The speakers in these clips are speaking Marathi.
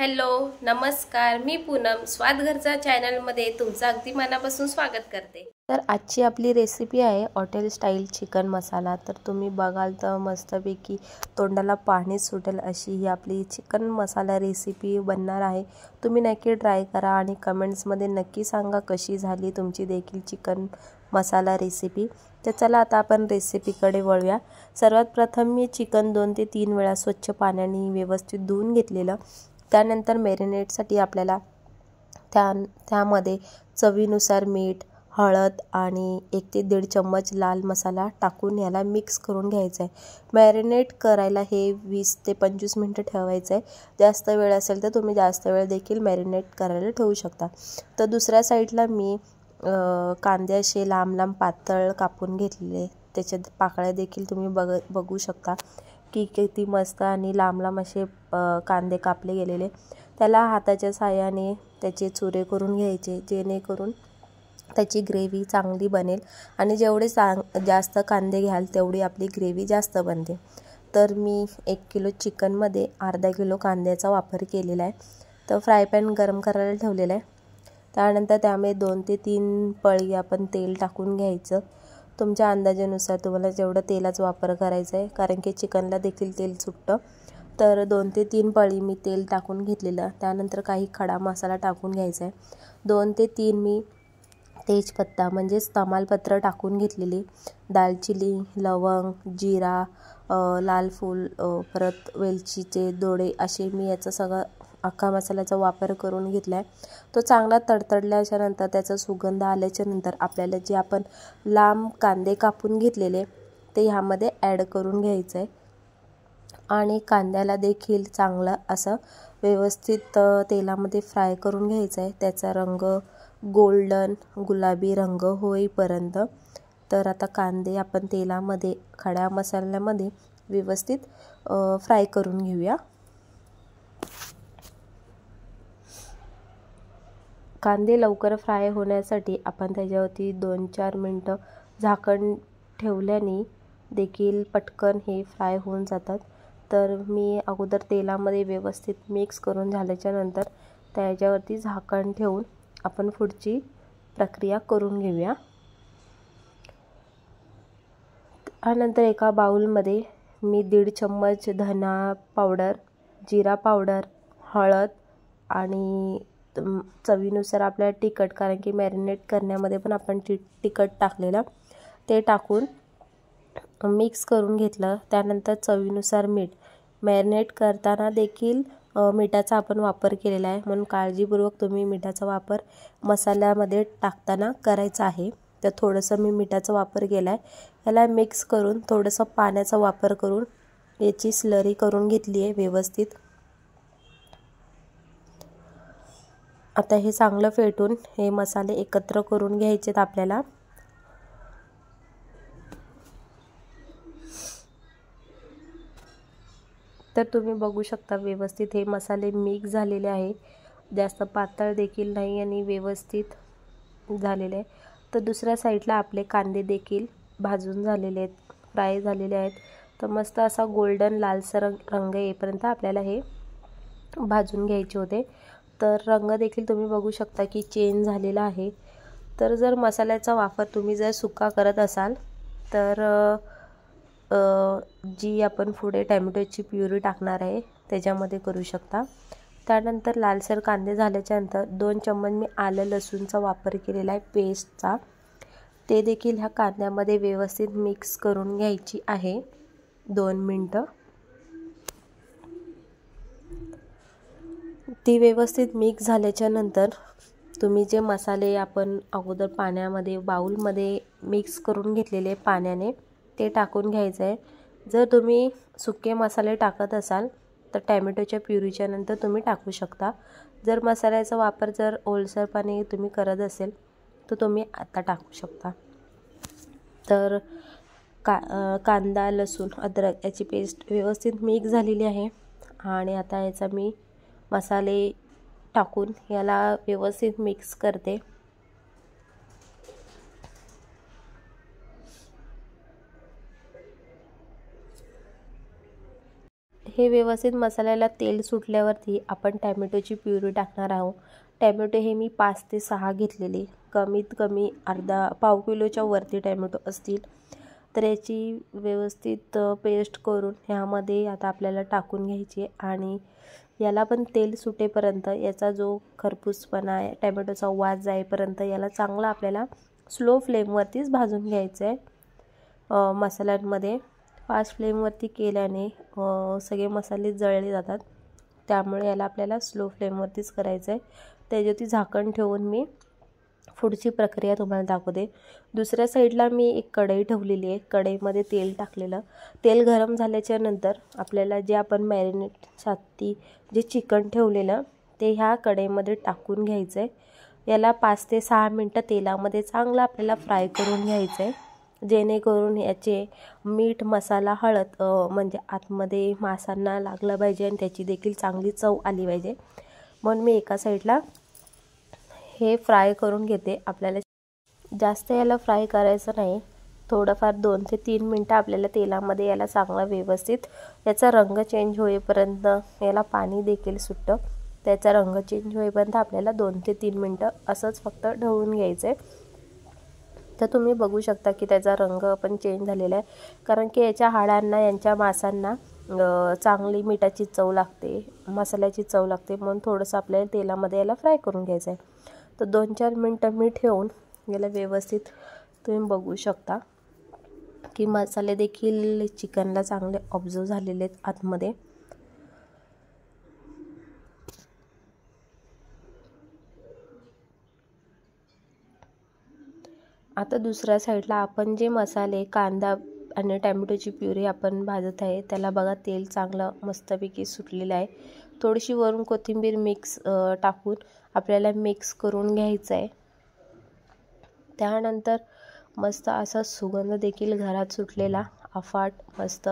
हॅलो नमस्कार, मी पूनम स्वादघरचा चॅनलमध्ये तुमचं अगदी मनापासून स्वागत करते। तर आजची आपली रेसिपी आहे हॉटेल स्टाईल चिकन मसाला। तर तुम्ही बघाल तर मस्तपैकी तोंडाला पाणी सुटेल अशी ही आपली चिकन मसाला रेसिपी बनणार आहे। तुम्ही नक्की ट्राय करा आणि कमेंट्समध्ये नक्की सांगा कशी झाली तुमची देखील चिकन मसाला रेसिपी। तर चला आता आपण रेसिपीकडे वळूया। सर्वात प्रथम मी चिकन 2 ते 3 वेळा स्वच्छ पाण्याने व्यवस्थित धुवून घेतलेलं। त्यानंतर मॅरिनेटसाठी आपल्याला त्यामध्ये चवीनुसार मीठ, हळद आणि 1 ते 1.5 चम्मच लाल मसाला टाकून याला मिक्स करून घ्यायचं आहे। मॅरिनेट करायला हे 20 ते 25 मिनिटं ठेवायचं आहे। जास्त वेळ असेल तर तुम्ही जास्त वेळ देखील मॅरिनेट करायला ठेवू शकता। तर दुसऱ्या साईडला मी कांदे असे लांब लांब पातळ कापून घेतलेले, त्याच्यात पाकळ्या देखील तुम्ही बघू शकता की किती मस्त आणि लांब लांब असे कांदे कापले गेलेले। त्याला हाताच्या साहाय्याने त्याचे चुरे करून घ्यायचे, जेणेकरून त्याची ग्रेव्ही चांगली बनेल आणि जेवढे जास्त कांदे घ्याल तेवढी आपली ग्रेव्ही जास्त बनते। तर मी 1 किलो चिकनमध्ये अर्धा किलो कांद्याचा वापर केलेला आहे। तर फ्राय पॅन गरम करायला ठेवलेला आहे। त्यानंतर त्यामध्ये 2 ते 3 पळी आपण तेल टाकून घ्यायचं। तुमच्या अंदाजानुसार तुम्हाला जेवढं तेलाचा वापर करायचा आहे, कारण की चिकनला देखील तेल सुटतं। तर 2 ते 3 पळी मी तेल टाकून घेतलेलं। त्यानंतर काही खडा मसाला टाकून घ्यायचा आहे। 2 ते 3 मी तेजपत्ता म्हणजेच तमालपत्र टाकून घेतलेली, दालचिनी, लवंग, जिरा, लाल फूल, परत वेलचीचे दोडे असे मी याचा सगळा अख्खा मसाल्याचा वापर करून घेतला आहे। तो चांगला तडतडल्याच्या नंतर त्याचा सुगंध आल्याच्या नंतर आपल्याला जे आपण लांब कांदे कापून घेतलेले ते ह्यामध्ये ॲड करून घ्यायचं आहे आणि कांद्याला देखील चांगला असं व्यवस्थित तेलामध्ये फ्राय करून घ्यायचं आहे, त्याचा रंग गोल्डन गुलाबी रंग होईपर्यंत। तर आता कांदे आपण तेलामध्ये खड्या मसाल्यामध्ये व्यवस्थित फ्राय करून घेऊया। कांदे लवकर फ्राय होण्यासाठी आपण त्याच्यावरती 2-4 मिनटं झाकण ठेवल्याने देखील पटकन हे फ्राय होऊन जातात। तर मी अगोदर तेलामध्ये व्यवस्थित मिक्स करून झाल्याच्या नंतर त्याच्यावरती झाकण ठेवून आपण पुढची प्रक्रिया करून घेऊया। त्यानंतर एका बाउलमध्ये मी 1.5 चम्मच धना पावडर, जिरा पावडर, हळद आणि चवीनुसार आपल्याला तिखट, कारण की मॅरिनेट करण्यामध्ये पण आपण तिखट टाकलेलं, ते टाकून मिक्स करून घेतलं। त्यानंतर चवीनुसार मीठ, मॅरिनेट करताना देखील मिठाचा आपण वापर केलेला आहे, म्हणून काळजीपूर्वक तुम्ही मिठाचा वापर मसाल्यामध्ये टाकताना करायचा आहे। तर थोडंसं मी मिठाचा वापर केला आहे। याला मिक्स करून थोडंसं पाण्याचा वापर करून याची स्लरी करून घेतली आहे व्यवस्थित। आता हे चांगलं फेटून हे मसाले एकत्र करून घ्यायचेत आपल्याला। तर तुम्ही बघू शकता व्यवस्थित हे मसाले मिक्स झालेले आहे, जास्त पातळ देखील नाही आणि व्यवस्थित झालेले आहे। तर दुसऱ्या साईडला आपले कांदे देखील भाजून झालेले आहेत, फ्राय झालेले आहेत। तर मस्त असा गोल्डन लालसर रंग येईपर्यंत आपल्याला हे भाजून घ्यायचे होते। तर रंग देखील तुम्ही बघू शकता की चेंज झालेला आहे। तर जर मसाल्याचा वापर तुम्ही जर सुका करत असाल तर जी आपण पुढे टॅमॅटोची प्युरी टाकणार आहे त्याच्यामध्ये करू शकता। त्यानंतर लालसर कांदे झाल्याच्या नंतर 2 चम्मच मी आलं लसूणचा वापर केलेला आहे पेस्टचा, ते देखील ह्या कांद्यामध्ये व्यवस्थित मिक्स करून घ्यायची आहे 2 मिनटं। ती व्यवस्थित मिक्स झाल्याच्या नंतर तुम्ही जे मसाले आपण अगोदर पाण्यामध्ये बाउलमध्ये मिक्स करून घेतलेले पाण्याने ते टाकून घ्यायचं आहे। जर तुम्ही सुके मसाले टाकत असाल तर टॅमॅटोच्या प्युरीच्या नंतर तुम्ही टाकू शकता। जर मसाल्याचा वापर जर ओलसरपणे तुम्ही करत असेल तर तुम्ही आता टाकू शकता। तर कांदा, लसूण, अद्रक याची पेस्ट व्यवस्थित मिक्स झालेली आहे आणि आता याचा मी मसाले टाकून याला व्यवस्थित मिक्स करते। हे व्यवस्थित मसाल्याला तेल सुटल्यावरती आपण टॅमॅटोची प्युरी टाकणार आहोत। टॅमॅटो हे मी 5 ते 6 घेतलेले, कमीत कमी पाव किलोच्या वरती टॅमॅटो असतील तर याची व्यवस्थित पेस्ट करून ह्यामध्ये आता आपल्याला टाकून घ्यायची आणि याला पण तेल सुटेपर्यंत, याचा जो खरपूसपणा आहे टॅमॅटोचा वास जाईपर्यंत याला चांगला आपल्याला स्लो फ्लेमवरतीच भाजून घ्यायचं आहे। मसाल्यांमध्ये फास्ट फ्लेमवरती केल्याने सगळे मसाले जळले जातात, त्यामुळे याला आपल्याला स्लो फ्लेमवरतीच करायचं आहे। त्याच्यावरती झाकण ठेवून मी पुढची प्रक्रिया तुम्हाला दाखवते। दुसऱ्या साईडला मी एक कढई ठेवलेली आहे, कढईमध्ये तेल टाकलेलं। तेल गरम झाल्याच्या नंतर आपल्याला जे आपण मॅरिनेटसाठी जे चिकन ठेवलेलं ते ह्या कढईमध्ये टाकून घ्यायचं आहे। याला 5 ते 6 मिनटं तेलामध्ये चांगला आपल्याला फ्राय करून घ्यायचं आहे, जेणेकरून याचे मीठ, मसाला, हळद म्हणजे आतमध्ये मांसांना लागलं पाहिजे आणि त्याची देखील चांगली चव आली पाहिजे। म्हणून मी एका साईडला हे फ्राय करून घेते। आपल्याला जास्त याला फ्राय करायचं नाही, थोडंफार 2 ते 3 मिनटं आपल्याला तेलामध्ये याला चांगला व्यवस्थित याचा रंग चेंज होईपर्यंत, याला पाणी देखील सुटतं, त्याचा रंग चेंज होईपर्यंत आपल्याला 2 ते 3 मिनटं असंच फक्त ढवळून घ्यायचं आहे। तर तुम्ही बघू शकता की त्याचा रंग पण चेंज झालेला आहे, कारण की याच्या हाडांना, यांच्या मांसांना चांगली मिठाची चव लागते, मसाल्याची चव लागते, म्हणून थोडंसं आपल्याला तेलामध्ये याला फ्राय करून घ्यायचं आहे। तर 2-4 मिनटं मी ठेवून याला व्यवस्थित तुम्ही बघू शकता की मसाले देखील चिकनला चांगले ऑब्झर्व झालेले आहेत आतमध्ये। आता दुसऱ्या साईडला आपण जे मसाले, कांदा आणि टॅमॅटोची प्युरी आपण भाजत आहे, त्याला बघा तेल चांगलं मस्तपैकी सुटलेलं आहे। थोडीशी वरून कोथिंबीर टाकून आपल्याला मिक्स करून घ्यायचं आहे। त्यानंतर मस्त असा सुगंध देखील घरात सुटलेला अफाट मस्त,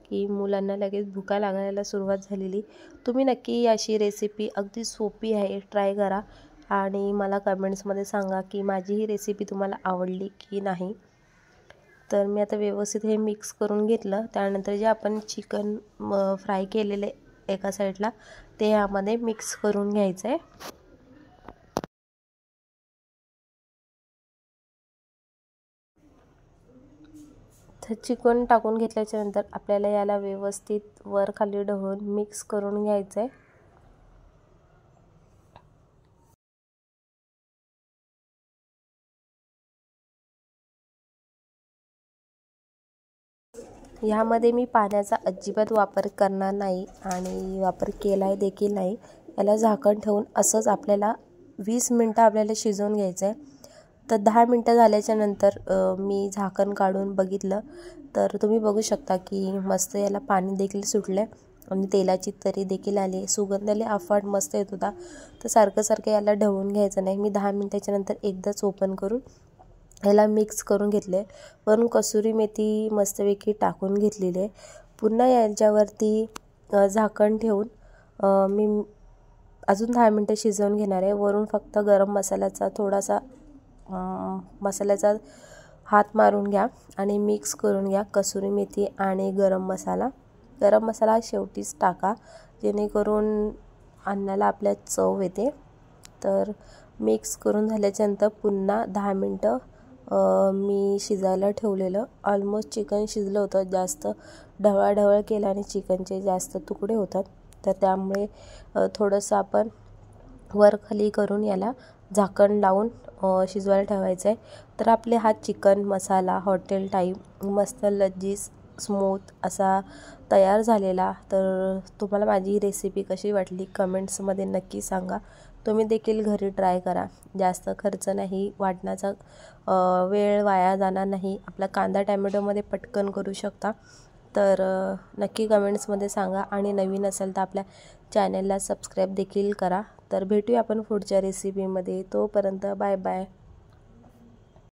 की मुलांना लगेच भुका लागायला सुरुवात झालेली। तुम्ही नक्की अशी रेसिपी अगदी सोपी आहे, ट्राय करा आणि मला कमेंट्समध्ये सांगा की माझी ही रेसिपी तुम्हाला आवडली की नाही। तर मी आता व्यवस्थित हे मिक्स करून घेतलं। त्यानंतर जे आपण चिकन फ्राय केलेले एका साईडला ते यामध्ये मिक्स करून घ्यायचं आहे। तर चिकन टाकून घेतल्याच्या नंतर आपल्याला याला व्यवस्थित वर खाली ढवळून मिक्स करून घ्यायचं आहे। ह्यामध्ये मी पाण्याचा अजिबात वापर करणार नाही आणि वापर केला देखील नाही। याला झाकण ठेवून असंच आपल्याला 20 मिनटं आपल्याला शिजवून घ्यायचं आहे। तर 10 मिनटं झाल्याच्या नंतर मी झाकण काढून बघितलं तर तुम्ही बघू शकता की मस्त याला पाणी देखील सुटलं आणि तेलाची तरी देखील आली, सुगंधाला अफाट मस्त येत होता। तर सारखं याला ढवळून घ्यायचं नाही। मी 10 मिनटाच्या नंतर एकदाच ओपन करून याला मिक्स करून घेतले, वरून कसुरी मेथी मस्तपैकी टाकून घेतलेली आहे। पुन्हा याच्यावरती झाकण ठेवून मी अजून 10 मिनटं शिजवून घेणार आहे। वरून फक्त गरम मसाल्याचा थोडासा मसाल्याचा हात मारून घ्या आणि मिक्स करून घ्या, कसुरी मेथी आणि गरम मसाला शेवटीच टाका, जेणेकरून अन्नाला आपल्या चव येते। तर मिक्स करून झाल्याच्यानंतर पुन्हा 10 मिनटं मी शिजायला ठेवलेलं। ऑलमोस्ट चिकन शिजलं होतं, जास्त ढवळाढवळ केल्याने चिकनचे जास्त तुकडे होतात, तर त्यामुळे थोडंसं आपण वर खाली करून याला झाकण लावून शिजवायला ठेवायचं आहे। तर आपले हा चिकन मसाला हॉटेल टाईप मस्त लजीज स्मूथ असा तयार झालेला। तर तुम्हाला माझी ही रेसिपी कशी वाटली कमेंट्समध्ये नक्की सांगा। तुम्ही देखील घरी ट्राय करा, जास्त खर्च नाही, वाटण्याचा वेळ वाया जाणार नाही, आपला कांदा टॅमॅटोमध्ये पटकन करू शकता। तर नक्की कमेंट्समध्ये सांगा आणि नवीन असेल तर आपल्या चॅनलला सबस्क्राईब देखील करा। तर भेटूया आपण पुढच्या रेसिपीमध्ये, तोपर्यंत बाय बाय।